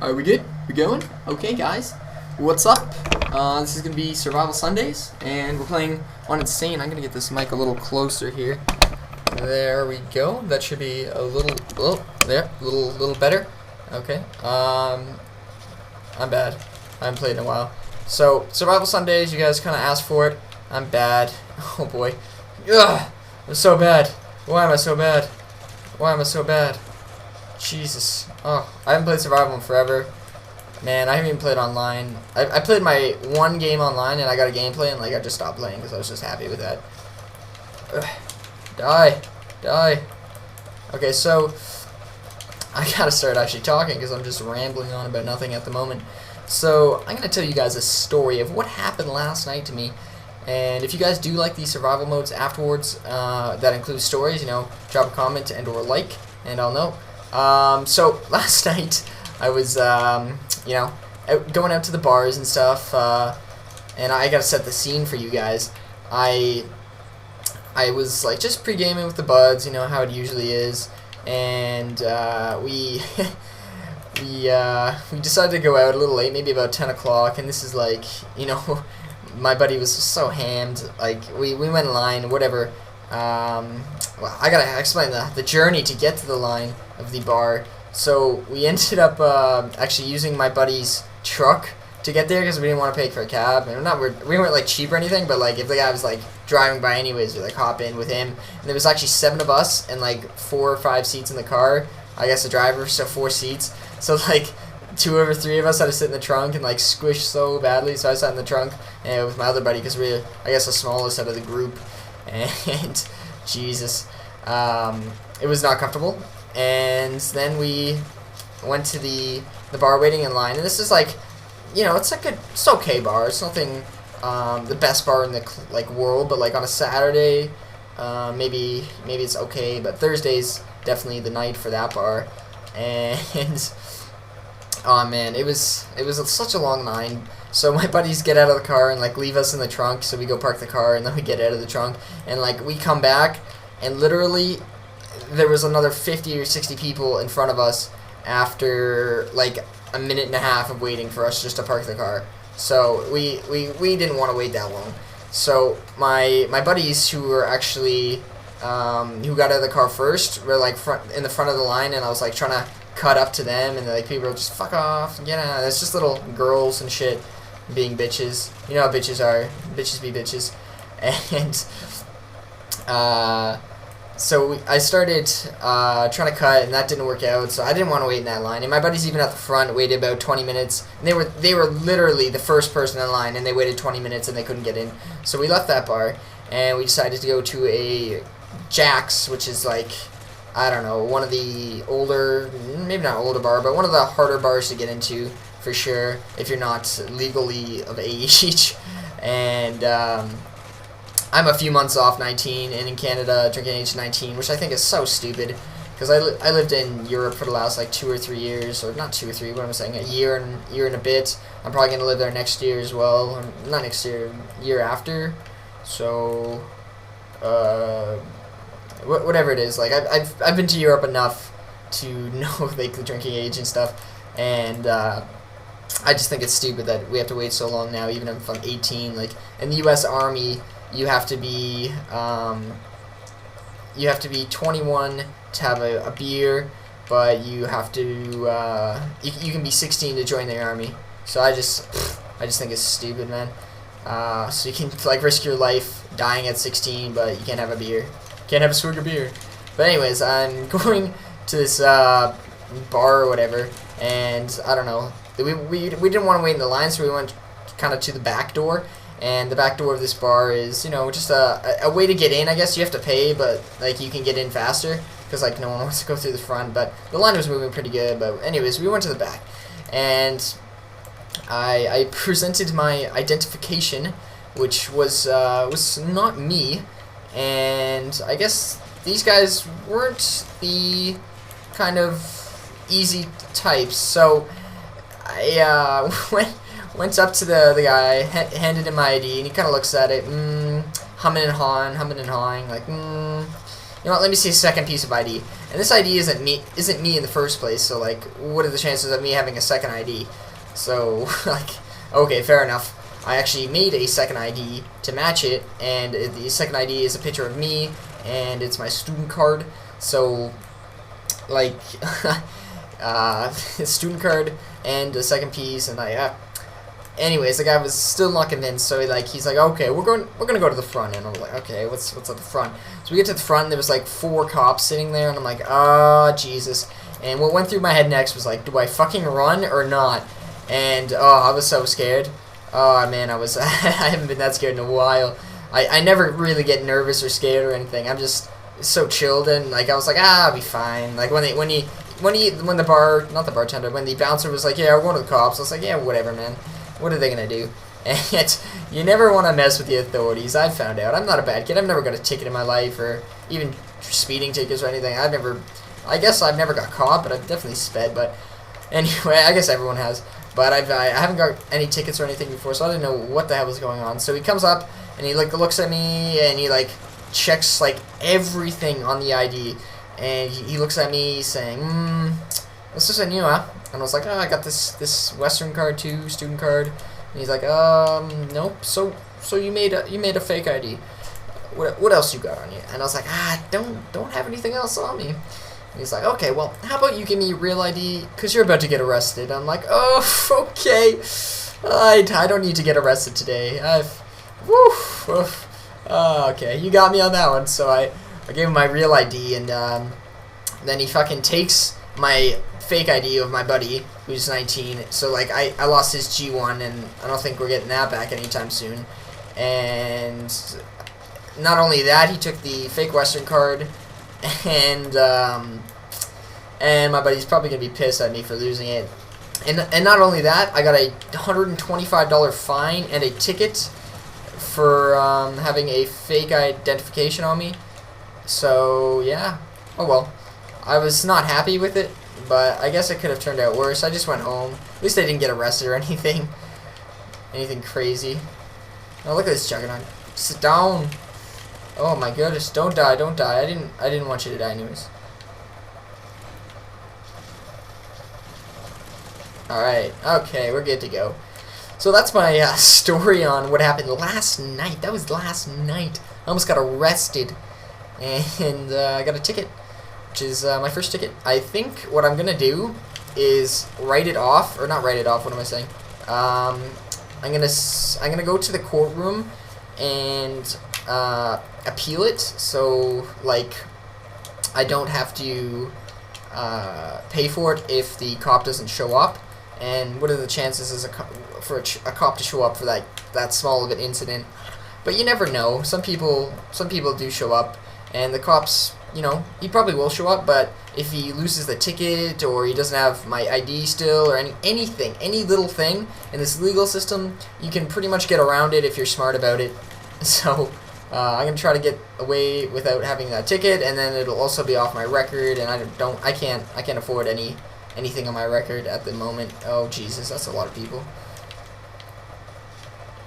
Are we good? We going? Okay, guys. What's up? This is gonna be Survival Sundays, and we're playing on Insane. I'm gonna get this mic a little closer here. There we go. That should be a little, little better. Okay. I'm bad. I haven't played in a while. So Survival Sundays, you guys kind of asked for it. I'm bad. Oh boy. Ugh. I'm so bad. Why am I so bad? Why am I so bad? Jesus. Oh, I haven't played Survival in forever. Man, I haven't even played online. I played my one game online and I got a gameplay and like I just stopped playing because I was just happy with that. Ugh. Die. Okay, so I gotta start actually talking because I'm just rambling on about nothing at the moment. So I'm gonna tell you guys a story of what happened last night to me. And if you guys do like these survival modes afterwards, that includes stories, you know, drop a comment and or like, and I'll know. So last night I was, you know, going out to the bars and stuff, and I gotta set the scene for you guys. I was like just pre-gaming with the buds, you know how it usually is, and we we decided to go out a little late, maybe about 10 o'clock, and this is like, you know, my buddy was just so hammed. Like we went in line, whatever. Well, I gotta explain the journey to get to the line of the bar. So we ended up actually using my buddy's truck to get there because we didn't want to pay for a cab. And we weren't like cheap or anything, but like if the guy was like driving by anyways, we like hop in with him. And there was actually 7 of us and like 4 or 5 seats in the car. I guess the driver, so 4 seats. So like 2 or 3 of us had to sit in the trunk and like squish so badly. So I sat in the trunk and with my other buddy because we're, I guess, the smallest out of the group. And Jesus, it was not comfortable. And then we went to the bar waiting in line. And this is like, you know, it's like it's okay bar. It's nothing the best bar in the like world, but like on a Saturday, maybe it's okay. But Thursday's definitely the night for that bar. And oh man, it was such a long line. So my buddies get out of the car and like leave us in the trunk, so we go park the car and then we get out of the trunk and like we come back and literally there was another 50 or 60 people in front of us after like a minute and a half of waiting for us just to park the car. So we didn't want to wait that long. So my buddies who were actually who got out of the car first were like in the front of the line, and I was like trying to cut up to them, and like people were just fuck off, get out. It's just little girls and shit being bitches. You know how bitches are. Bitches be bitches. And so I started trying to cut, and that didn't work out. So I didn't want to wait in that line. And my buddies even at the front waited about 20 minutes. And they were literally the first person in line, and they waited 20 minutes and they couldn't get in. So we left that bar, and we decided to go to a Jack's, which is like, I don't know, one of the older, maybe not older bar, but one of the harder bars to get into for sure if you're not legally of age. And I'm a few months off 19, and in Canada, drinking age 19, which I think is so stupid, because I lived in Europe for the last like 2 or 3 years, or not 2 or 3, what am I saying, a year and a bit. I'm probably going to live there next year as well, or not next year, year after. So whatever it is, like I've been to Europe enough to know like the drinking age and stuff, and I just think it's stupid that we have to wait so long now, even if I'm 18. Like in the U.S. Army, you have to be 21 to have a beer, but you have to you can be 16 to join the army. So I just think it's stupid, man. So you can like risk your life dying at 16, but you can't have a beer. Can't have a swig of beer. But anyways, I'm going to this bar or whatever, and I don't know. We didn't want to wait in the line, so we went kind of to the back door. And the back door of this bar is, you know, just a way to get in. I guess you have to pay, but like you can get in faster because like no one wants to go through the front. But the line was moving pretty good. But anyways, we went to the back, and I presented my identification, which was not me. And I guess these guys weren't the kind of easy types, so I went up to the guy, handed him my ID, and he kind of looks at it, humming and hawing, like, you know what, let me see a second piece of ID. And this ID isn't me in the first place, so like, what are the chances of me having a second ID? So, like, okay, fair enough. I actually made a second ID to match it, and the second ID is a picture of me, and it's my student card. So, like, student card and the second piece, and anyways, the guy was still not convinced, so he's like, okay, we're gonna go to the front, and I'm like, okay, what's at the front? So we get to the front, and there was like 4 cops sitting there, and I'm like, oh Jesus. And what went through my head next was like, do I fucking run or not? And oh, I was so scared. Oh man, I haven't been that scared in a while. I never really get nervous or scared or anything. I'm just so chilled, and like I was like, I'll be fine. Like when the bouncer was like, yeah, we're going to the cops, I was like, yeah, whatever, man. What are they gonna do? And you never want to mess with the authorities. I've found out. I'm not a bad kid. I've never got a ticket in my life, or even speeding tickets or anything. I guess I've never got caught, but I've definitely sped. But anyway, I guess everyone has. But I haven't got any tickets or anything before, so I didn't know what the hell was going on. So he comes up and he like looks at me and he like checks like everything on the ID, and he looks at me saying, "This isn't new, huh?" And I was like, "Oh, I got this Western card too, student card." And he's like, "Nope. So you made a fake ID. What else you got on you?" And I was like, don't have anything else on me. And he's like, okay, well, how about you give me your real ID, because you're about to get arrested. I'm like, oh, okay. I don't need to get arrested today. Okay, you got me on that one. So I gave him my real ID, and then he fucking takes my fake ID of my buddy, who's 19. So, like, I lost his G1, and I don't think we're getting that back anytime soon. And not only that, he took the fake Western card, and my buddy's probably gonna be pissed at me for losing it. And not only that, I got a $125 fine and a ticket for having a fake identification on me. So yeah, oh well. I was not happy with it, but I guess it could have turned out worse. I just went home. At least I didn't get arrested or anything crazy. Oh, look at this juggernaut. Sit down. Oh my goodness, don't die, don't die. I didn't want you to die anyways. Alright, okay, we're good to go. So that's my story on what happened last night. That was last night. I almost got arrested, and I got a ticket, which is my first ticket. I think what I'm gonna do is write it off, or not write it off. What am I saying? I'm gonna go to the courtroom and appeal it. So like, I don't have to pay for it if the cop doesn't show up. And what are the chances for a cop to show up for that small of an incident? But you never know. Some people do show up, and the cops, you know, he probably will show up. But if he loses the ticket, or he doesn't have my ID still, or any little thing in this legal system, you can pretty much get around it if you're smart about it. So I'm gonna try to get away without having that ticket, and then it'll also be off my record. And I can't afford anything on my record at the moment. Oh Jesus, that's a lot of people.